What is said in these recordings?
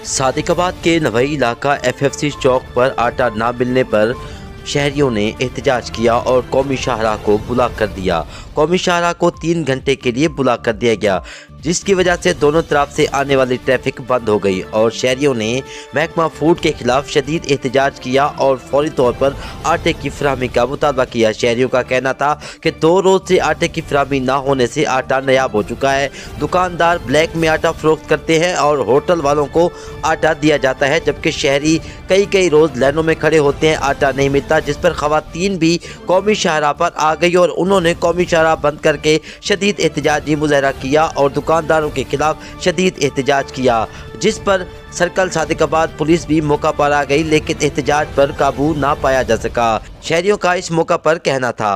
सादिकाबाद के नवई इलाका FFC चौक पर आटा ना मिलने पर शहरियों ने एहतजाज किया और कौमी शाहराह को ब्लॉक कर दिया। कौमी शाहराह को 3 घंटे के लिए ब्लॉक कर दिया गया, जिसकी वजह से दोनों तरफ से आने वाली ट्रैफिक बंद हो गई और शहरियों ने महकमा फूड के खिलाफ शदीद एहतजाज किया और फौरी तौर पर आटे की फराहमी का मुतालबा किया। शहरियों का कहना था कि 2 रोज से आटे की फराहमी ना होने से आटा नायाब हो चुका है। दुकानदार ब्लैक में आटा फरोख्त करते हैं और होटल वालों को आटा दिया जाता है, जबकि शहरी कई रोज लाइनों में खड़े होते हैं, आटा नहीं मिलता, जिस पर खवातीन भी कौमी शाहराह पर आ गई और उन्होंने कौमी शाहराह बंद करके शदीद एहतजाजी मुजाहरा किया और दुकानदारों के खिलाफ शदीद एहतजाज किया, जिस पर सर्कल सादिकाबाद पुलिस भी मौका पर आ गई, लेकिन एहतजाज पर काबू ना पाया जा सका। शहरियों का इस मौका पर कहना था,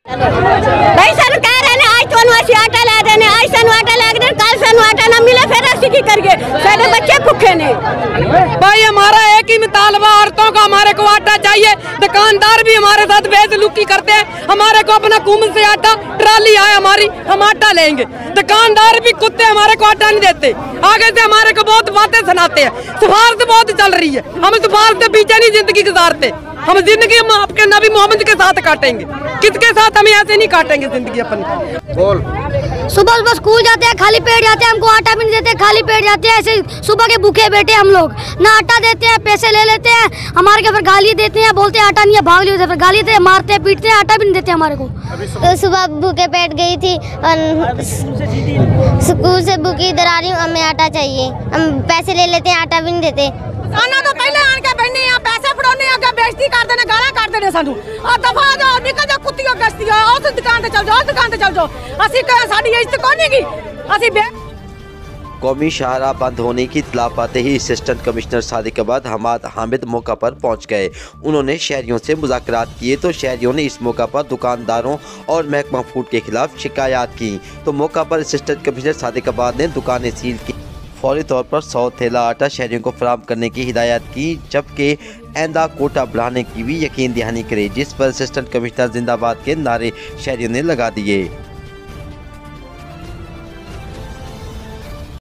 भाई सर कह रहे हैं आज तो आटा ला देने, आज सन आटा ला देने, कल सन आटा ना मिले फिर ऐसी की करके सारे बच्चे भूखे ने। भाई हमारा एक ही मुतालबा औरतों का, हमारे को आटा चाहिए। दुकानदार भी हमारे साथ बेसलूकी करते हैं, हमारे को अपना कुम से आटा ट्राली आए हमारी, हम आटा लेंगे। दुकानदार भी कुत्ते हमारे को आटा नहीं देते, आगे से हमारे को बहुत बातें सुनाते हैं। सिफारिश बहुत चल रही है, हम सिफारिश से पीछे नहीं जिंदगी गुजारते। हम जिंदगी हम आपके नबी मोहम्मद के साथ काटेंगे, किसके साथ हम ऐसे नहीं काटेंगे जिंदगी अपनी। बोल। सुबह स्कूल जाते हैं खाली पेट जाते हैं, हमको आटा भी नहीं देते, खाली पेट जाते हैं। ऐसे सुबह के भूखे बैठे हम लोग, ना आटा देते हैं, पैसे ले लेते हैं हमारे के, फिर गाली देते हैं, बोलते हैं आटा नहीं है, भाग लियो, फिर गाली देते हैं, मारते हैं, पीटते हैं, आटा भी नहीं देते हमारे को। तो सुबह भूखे पेट गई थी और स्कूल से भूखी इधर आ रही हूँ, हमें आटा चाहिए, हम पैसे ले लेते हैं, आटा भी नहीं देते। खाना तो पहले आन के बैठने यहाँ पैसे फड़ोने आगे बेइज्जती कर देने, गाला कर देने सानू। और दफा जाओ, निकल जाओ कुत्तियों गश्ती हो, उस दुकान पे चल जाओ, उस दुकान पे चल जाओ, असि कह साडी इज्जत कोनी की असि कौमी शाहराह बंद होने की इत्तला पाते ही असिस्टेंट कमिश्नर सादिकाबाद हमाद हामिद मौका पर पहुंच गए। उन्होंने शहरियों से मुज़ाकरात किए तो शहरियों ने इस मौका पर दुकानदारों और महकमा फूड के खिलाफ शिकायत की, तो मौका पर असिस्टेंट कमिश्नर सादिकाबाद ने दुकानें सील की, फौरी तौर पर 100 थैला आटा शहरियों को फराहम करने की हिदायत की, जबकि आइंदा कोटा बढ़ाने की भी यकीन दहानी करे, जिस पर असिस्टेंट कमिश्नर जिंदाबाद के नारे शहरियों ने लगा दिए।